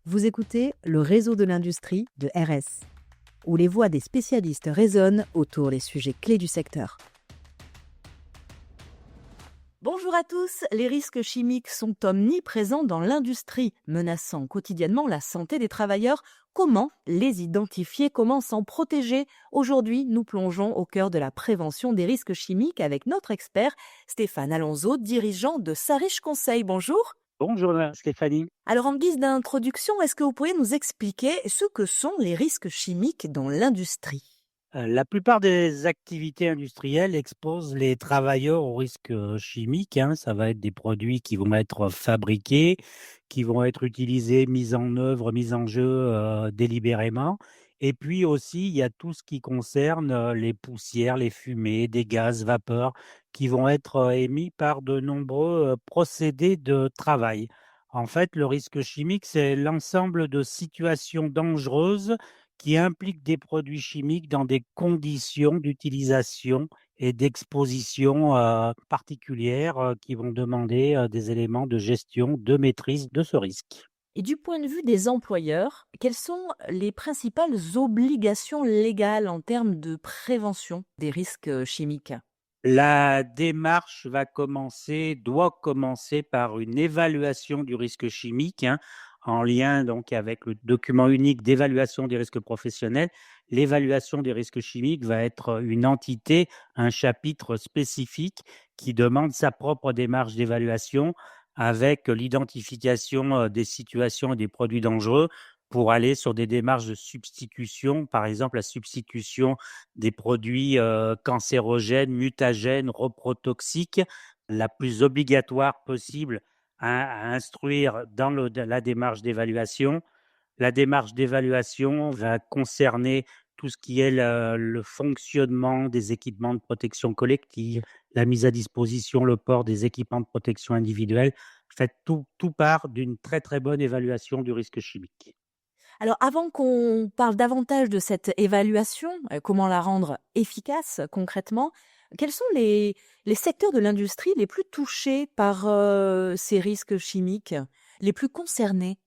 Vous écoutez le réseau de l'industrie de RS, où les voix des spécialistes résonnent autour des sujets clés du secteur. Bonjour à tous, les risques chimiques sont omniprésents dans l'industrie, menaçant quotidiennement la santé des travailleurs. Comment les identifier, comment s'en protéger? Aujourd'hui, nous plongeons au cœur de la prévention des risques chimiques avec notre expert Stéphane Alonso, dirigeant de Sarish Conseil. Bonjour. Bonjour Stéphanie. Alors, en guise d'introduction, est-ce que vous pourriez nous expliquer ce que sont les risques chimiques dans l'industrie? La plupart des activités industrielles exposent les travailleurs aux risques chimiques, hein. Ça va être des produits qui vont être fabriqués, qui vont être utilisés, mis en œuvre, mis en jeu délibérément. Et puis aussi, il y a tout ce qui concerne les poussières, les fumées, des gaz, vapeurs qui vont être émis par de nombreux procédés de travail. En fait, le risque chimique, c'est l'ensemble de situations dangereuses qui implique des produits chimiques dans des conditions d'utilisation et d'exposition, particulières, qui vont demander, des éléments de gestion, de maîtrise de ce risque. Et du point de vue des employeurs, quelles sont les principales obligations légales en termes de prévention des risques chimiques? La démarche doit commencer par une évaluation du risque chimique, hein, en lien donc avec le document unique d'évaluation des risques professionnels. L'évaluation des risques chimiques va être une entité, un chapitre spécifique qui demande sa propre démarche d'évaluation avec l'identification, des situations et des produits dangereux pour aller sur des démarches de substitution, par exemple la substitution des produits, cancérogènes, mutagènes, reprotoxiques, la plus obligatoire possible à instruire dans la démarche d'évaluation. La démarche d'évaluation va concerner tout ce qui est le fonctionnement des équipements de protection collective, la mise à disposition, le port des équipements de protection individuelle. En fait, tout part d'une très, très bonne évaluation du risque chimique. Alors, avant qu'on parle davantage de cette évaluation, comment la rendre efficace concrètement, quels sont les secteurs de l'industrie les plus touchés par ces risques chimiques, les plus concernés?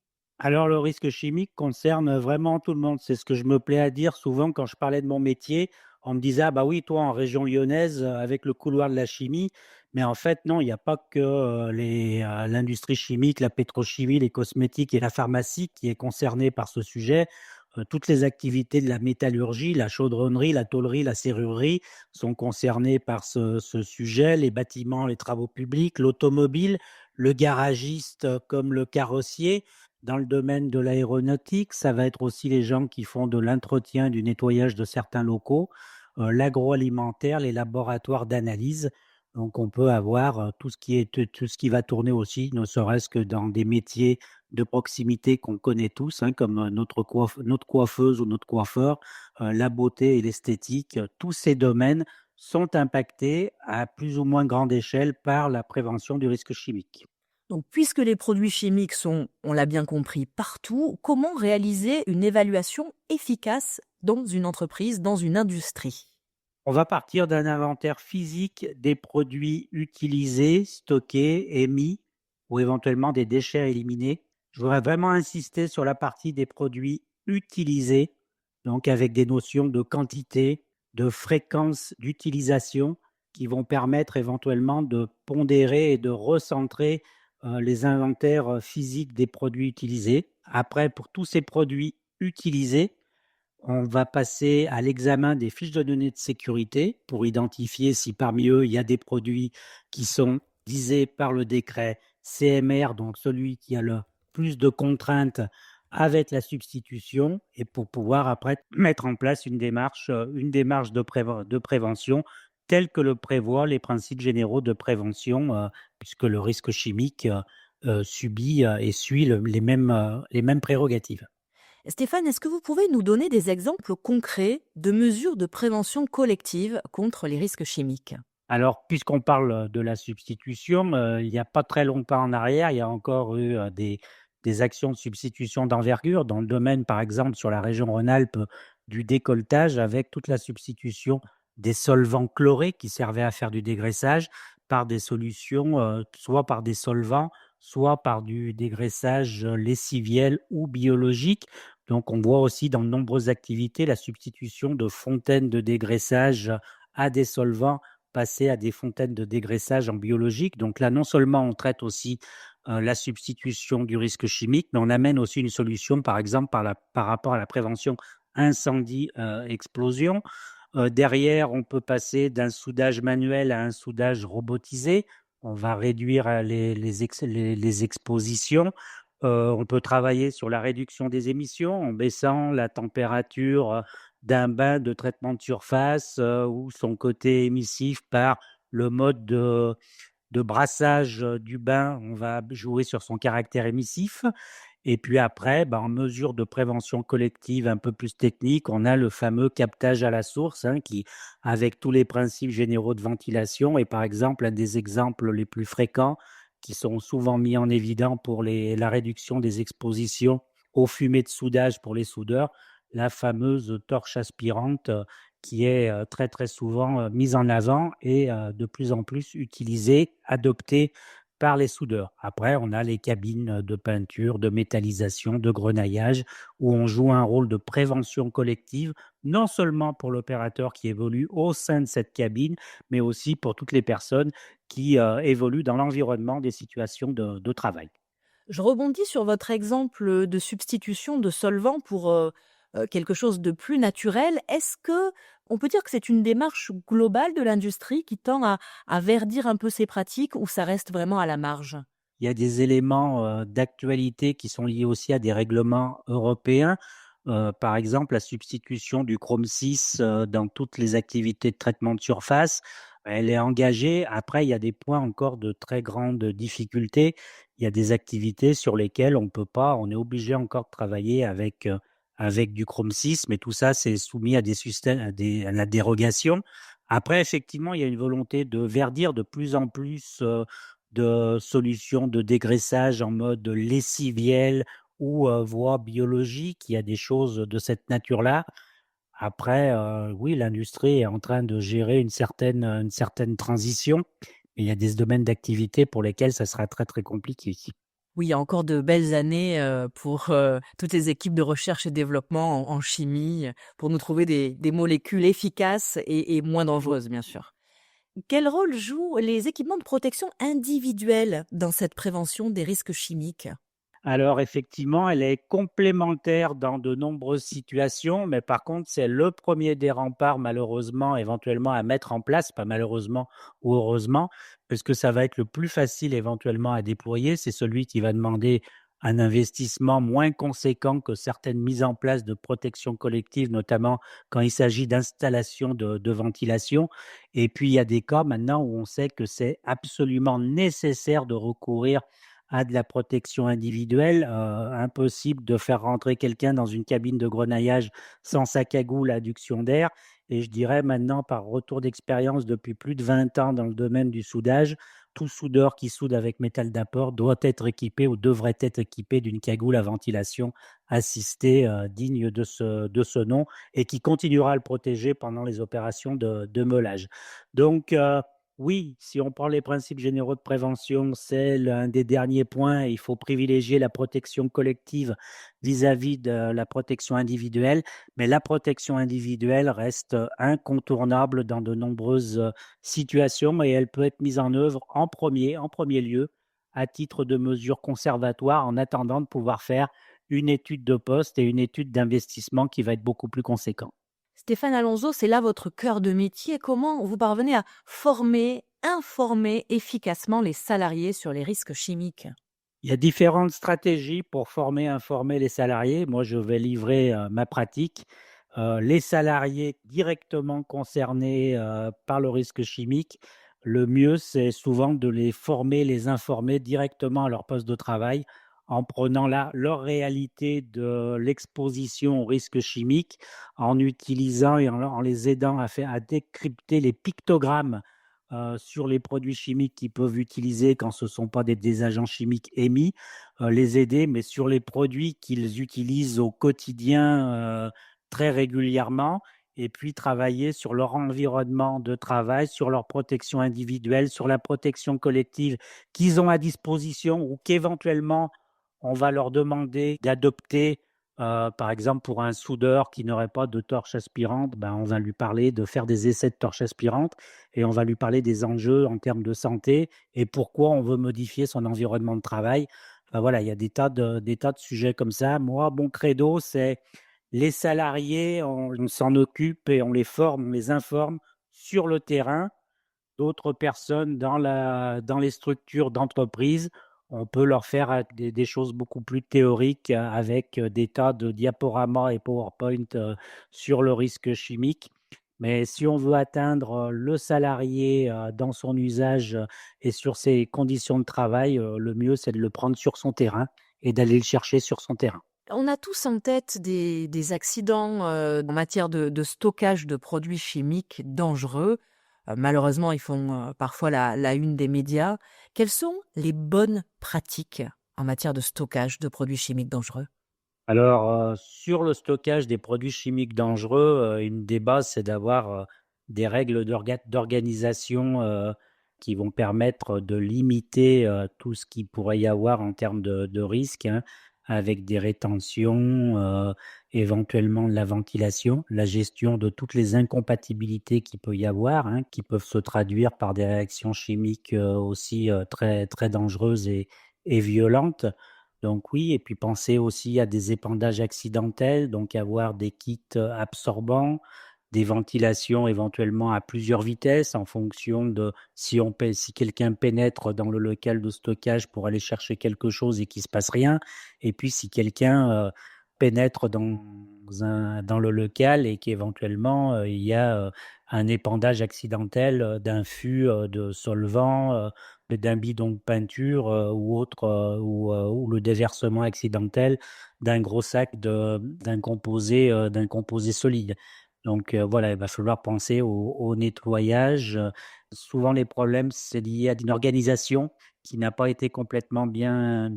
Alors, le risque chimique concerne vraiment tout le monde. C'est ce que je me plais à dire souvent quand je parlais de mon métier. On me disait: «Ah bah oui, toi en région lyonnaise, avec le couloir de la chimie». Mais en fait, non, il n'y a pas que, l'industrie chimique, la pétrochimie, les cosmétiques et la pharmacie qui est concernée par ce sujet. Toutes les activités de la métallurgie, la chaudronnerie, la tôlerie, la serrurerie sont concernées par ce sujet. Les bâtiments, les travaux publics, l'automobile, le garagiste, comme le carrossier. Dans le domaine de l'aéronautique, ça va être aussi les gens qui font de l'entretien, du nettoyage de certains locaux, l'agroalimentaire, les laboratoires d'analyse. Donc on peut avoir, tout ce qui va tourner aussi, ne serait-ce que dans des métiers de proximité qu'on connaît tous, hein, comme, notre coiffeuse ou notre coiffeur, la beauté et l'esthétique. Tous ces domaines sont impactés à plus ou moins grande échelle par la prévention du risque chimique. Donc, puisque les produits chimiques sont, on l'a bien compris, partout, comment réaliser une évaluation efficace dans une entreprise, dans une industrie? On va partir d'un inventaire physique des produits utilisés, stockés, émis ou éventuellement des déchets éliminés. Je voudrais vraiment insister sur la partie des produits utilisés, donc avec des notions de quantité, de fréquence d'utilisation qui vont permettre éventuellement de pondérer et de recentrer les inventaires physiques des produits utilisés. Après, pour tous ces produits utilisés, on va passer à l'examen des fiches de données de sécurité pour identifier si parmi eux, il y a des produits qui sont visés par le décret CMR, donc celui qui a le plus de contraintes avec la substitution et pour pouvoir après mettre en place une démarche de prévention telle que le prévoient les principes généraux de prévention, puisque le risque chimique subit et suit les mêmes prérogatives. Stéphane, est-ce que vous pouvez nous donner des exemples concrets de mesures de prévention collective contre les risques chimiques? Alors, puisqu'on parle de la substitution, il n'y a pas très longtemps en arrière, il y a encore eu, des actions de substitution d'envergure dans le domaine, par exemple, sur la région Rhône-Alpes, du décolletage avec toute la substitution des solvants chlorés qui servaient à faire du dégraissage par des solutions, soit par des solvants, soit par du dégraissage lessiviel ou biologique. Donc on voit aussi dans de nombreuses activités la substitution de fontaines de dégraissage à des solvants, passer à des fontaines de dégraissage en biologique. Donc là, non seulement on traite aussi la substitution du risque chimique, mais on amène aussi une solution, par exemple, par rapport à la prévention incendie, explosion. Derrière, on peut passer d'un soudage manuel à un soudage robotisé. On va réduire les expositions. On peut travailler sur la réduction des émissions en baissant la température d'un bain de traitement de surface ou son côté émissif par le mode de brassage du bain. On va jouer sur son caractère émissif. Et puis après, en mesure de prévention collective un peu plus technique, on a le fameux captage à la source, hein, qui, avec tous les principes généraux de ventilation, est par exemple un des exemples les plus fréquents qui sont souvent mis en évidence pour la réduction des expositions aux fumées de soudage pour les soudeurs, la fameuse torche aspirante qui est très très souvent mise en avant et de plus en plus utilisée, adoptée par les soudeurs. Après, on a les cabines de peinture, de métallisation, de grenaillage, où on joue un rôle de prévention collective, non seulement pour l'opérateur qui évolue au sein de cette cabine, mais aussi pour toutes les personnes qui évoluent dans l'environnement des situations de travail. Je rebondis sur votre exemple de substitution de solvants pour, quelque chose de plus naturel. Est-ce que on peut dire que c'est une démarche globale de l'industrie qui tend à verdir un peu ces pratiques ou ça reste vraiment à la marge? Il y a des éléments d'actualité qui sont liés aussi à des règlements européens. Par exemple, la substitution du chrome 6 dans toutes les activités de traitement de surface, elle est engagée. Après, il y a des points encore de très grande difficulté. Il y a des activités sur lesquelles on peut pas, on est obligé encore de travailler avec du chrome 6, mais tout ça, c'est soumis à des systèmes, à la dérogation. Après, effectivement, il y a une volonté de verdir de plus en plus de solutions de dégraissage en mode lessiviel ou voie biologique. Il y a des choses de cette nature-là. Après, oui, l'industrie est en train de gérer une certaine transition, mais il y a des domaines d'activité pour lesquels ça sera très, très compliqué. Oui, il y a encore de belles années, pour, toutes les équipes de recherche et développement en chimie, pour nous trouver des molécules efficaces et moins dangereuses, bien sûr. Quel rôle jouent les équipements de protection individuels dans cette prévention des risques chimiques? Alors effectivement, elle est complémentaire dans de nombreuses situations, mais par contre, c'est le premier des remparts malheureusement, éventuellement à mettre en place, pas malheureusement ou heureusement, parce que ça va être le plus facile éventuellement à déployer. C'est celui qui va demander un investissement moins conséquent que certaines mises en place de protection collective, notamment quand il s'agit d'installations de ventilation. Et puis, il y a des cas maintenant où on sait que c'est absolument nécessaire de recourir à de la protection individuelle, impossible de faire rentrer quelqu'un dans une cabine de grenaillage sans sa cagoule à adduction d'air et je dirais maintenant par retour d'expérience depuis plus de 20 ans dans le domaine du soudage, tout soudeur qui soude avec métal d'apport doit être équipé ou devrait être équipé d'une cagoule à ventilation assistée, digne de ce nom et qui continuera à le protéger pendant les opérations de meulage. Donc oui, si on prend les principes généraux de prévention, c'est l'un des derniers points. Il faut privilégier la protection collective vis-à-vis de la protection individuelle, mais la protection individuelle reste incontournable dans de nombreuses situations et elle peut être mise en œuvre en premier lieu, à titre de mesure conservatoire, en attendant de pouvoir faire une étude de poste et une étude d'investissement qui va être beaucoup plus conséquent. Stéphane Alonso, c'est là votre cœur de métier. Comment vous parvenez à former, informer efficacement les salariés sur les risques chimiques? Il y a différentes stratégies pour former, informer les salariés. Moi, je vais livrer ma pratique. Les salariés directement concernés par le risque chimique, le mieux, c'est souvent de les former, les informer directement à leur poste de travail en prenant leur réalité de l'exposition au risque chimique, en utilisant et en les aidant à décrypter les pictogrammes sur les produits chimiques qu'ils peuvent utiliser quand ce ne sont pas des agents chimiques émis, les aider, mais sur les produits qu'ils utilisent au quotidien très régulièrement et puis travailler sur leur environnement de travail, sur leur protection individuelle, sur la protection collective qu'ils ont à disposition ou qu'éventuellement on va leur demander d'adopter. Par exemple, pour un soudeur qui n'aurait pas de torche aspirante, ben, on va lui parler de faire des essais de torche aspirante et on va lui parler des enjeux en termes de santé et pourquoi on veut modifier son environnement de travail. Enfin, voilà, il y a des tas de sujets comme ça. Moi, mon credo, c'est les salariés, on s'en occupe et on les forme, on les informe sur le terrain. D'autres personnes dans les structures d'entreprise, on peut leur faire des choses beaucoup plus théoriques avec des tas de diaporamas et PowerPoint sur le risque chimique. Mais si on veut atteindre le salarié dans son usage et sur ses conditions de travail, le mieux, c'est de le prendre sur son terrain et d'aller le chercher sur son terrain. On a tous en tête des accidents en matière de stockage de produits chimiques dangereux. Malheureusement, ils font parfois la une des médias. Quelles sont les bonnes pratiques en matière de stockage de produits chimiques dangereux? Alors, sur le stockage des produits chimiques dangereux, une des bases, c'est d'avoir, des règles d'organisation, qui vont permettre de limiter, tout ce qu'il pourrait y avoir en termes de risques, hein, avec des rétentions, éventuellement de la ventilation, la gestion de toutes les incompatibilités qu'il peut y avoir, hein, qui peuvent se traduire par des réactions chimiques, aussi, très très dangereuses et violentes. Donc oui, et puis penser aussi à des épandages accidentels, donc avoir des kits absorbants, des ventilations éventuellement à plusieurs vitesses en fonction de si quelqu'un pénètre dans le local de stockage pour aller chercher quelque chose et qu'il se passe rien, et puis si quelqu'un pénètre dans le local et qu'éventuellement il y a un épandage accidentel d'un fût de solvant, d'un bidon de peinture ou autre, ou le déversement accidentel d'un gros sac d'un composé solide. Donc voilà, il va falloir penser au nettoyage. Souvent les problèmes, c'est lié à une organisation qui n'a pas été complètement bien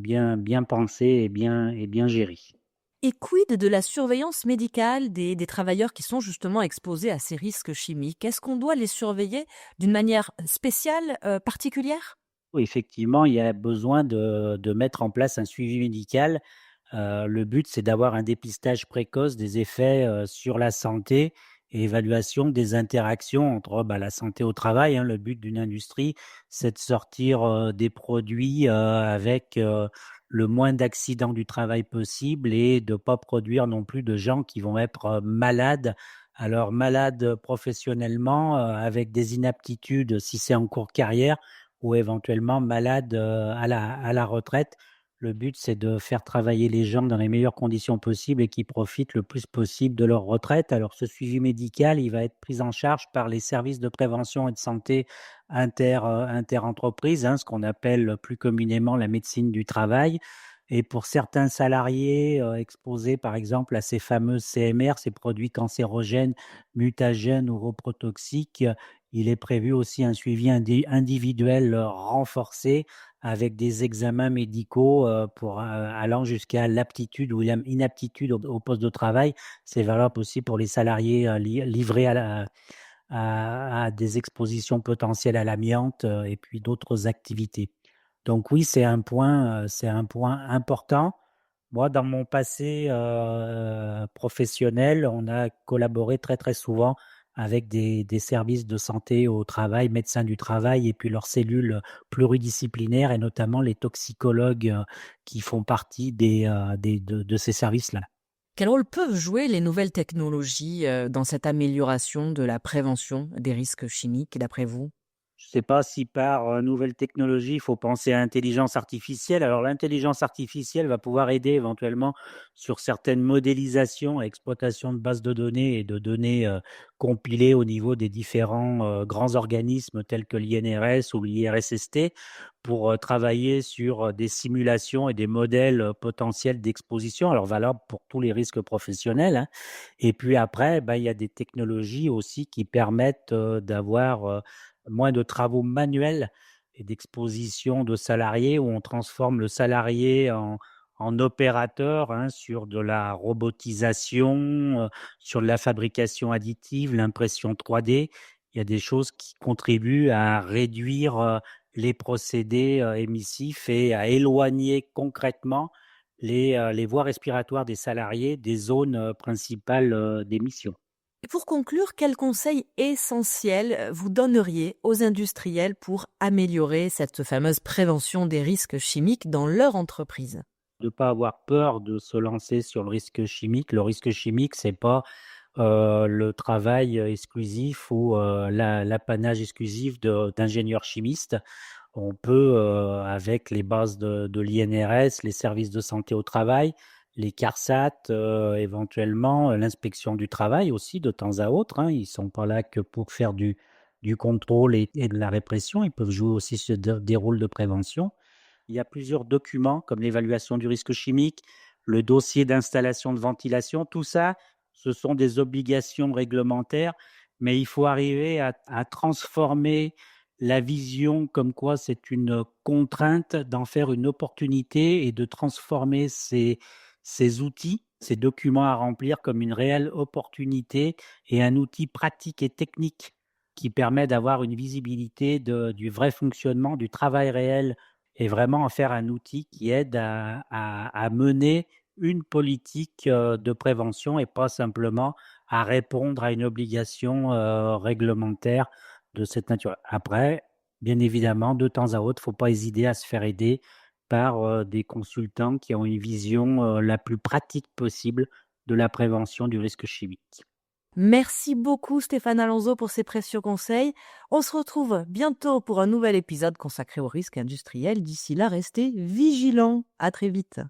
pensée et bien gérée. Et quid de la surveillance médicale des travailleurs qui sont justement exposés à ces risques chimiques? Est-ce qu'on doit les surveiller d'une manière spéciale, particulière? Oui, effectivement, il y a besoin de mettre en place un suivi médical. Le but, c'est d'avoir un dépistage précoce des effets, sur la santé et évaluation des interactions entre, bah, la santé au travail, hein. Le but d'une industrie, c'est de sortir, des produits, avec, le moins d'accidents du travail possible et de pas produire non plus de gens qui vont être, malades. Alors malades professionnellement, avec des inaptitudes si c'est en cours de carrière ou éventuellement malades, à la retraite. Le but, c'est de faire travailler les gens dans les meilleures conditions possibles et qu'ils profitent le plus possible de leur retraite. Alors, ce suivi médical, il va être pris en charge par les services de prévention et de santé interentreprises, hein, ce qu'on appelle plus communément la médecine du travail. Et pour certains salariés exposés, par exemple, à ces fameuses CMR, ces produits cancérogènes, mutagènes ou reprotoxiques, il est prévu aussi un suivi individuel renforcé avec des examens médicaux, allant jusqu'à l'aptitude ou inaptitude au poste de travail. C'est valable aussi pour les salariés, livrés à des expositions potentielles à l'amiante, et puis d'autres activités. Donc oui, c'est un point important. Moi, dans mon passé, professionnel, on a collaboré très, très souvent avec des services de santé au travail, médecins du travail et puis leurs cellules pluridisciplinaires et notamment les toxicologues, qui font partie de ces services-là. Quel rôle peuvent jouer les nouvelles technologies, dans cette amélioration de la prévention des risques chimiques, d'après vous? Je ne sais pas si par, nouvelle technologie, il faut penser à intelligence artificielle. Alors l'intelligence artificielle va pouvoir aider éventuellement sur certaines modélisations et exploitation de bases de données et de données, compilées au niveau des différents, grands organismes tels que l'INRS ou l'IRSST pour, travailler sur, des simulations et des modèles, potentiels d'exposition, alors valables pour tous les risques professionnels, hein. Et puis après, bah, il y a des technologies aussi qui permettent, d'avoir, moins de travaux manuels et d'exposition de salariés où on transforme le salarié en opérateur, hein, sur de la robotisation, sur de la fabrication additive, l'impression 3D. Il y a des choses qui contribuent à réduire, les procédés, émissifs et à éloigner concrètement les voies respiratoires des salariés des zones, principales, d'émission. Et pour conclure, quels conseils essentiels vous donneriez aux industriels pour améliorer cette fameuse prévention des risques chimiques dans leur entreprise? De pas avoir peur de se lancer sur le risque chimique. Le risque chimique, c'est pas, le travail, exclusif ou, l'apanage exclusif d'ingénieurs chimistes. On peut, avec les bases de l'INRS, les services de santé au travail, les CARSAT, éventuellement, l'inspection du travail aussi de temps à autre, hein. Ils sont pas là que pour faire du contrôle et de la répression. Ils peuvent jouer aussi sur des rôles de prévention. Il y a plusieurs documents comme l'évaluation du risque chimique, le dossier d'installation de ventilation, tout ça, ce sont des obligations réglementaires, mais il faut arriver à transformer la vision comme quoi c'est une contrainte, d'en faire une opportunité et de transformer ces outils, ces documents à remplir comme une réelle opportunité et un outil pratique et technique qui permet d'avoir une visibilité du vrai fonctionnement, du travail réel et vraiment en faire un outil qui aide à mener une politique, de prévention et pas simplement à répondre à une obligation, réglementaire de cette nature. Après, bien évidemment, de temps à autre, faut pas hésiter à se faire aider par, des consultants qui ont une vision, la plus pratique possible de la prévention du risque chimique. Merci beaucoup Stéphane Alonso pour ces précieux conseils. On se retrouve bientôt pour un nouvel épisode consacré aux risques industriels. D'ici là, restez vigilants. À très vite.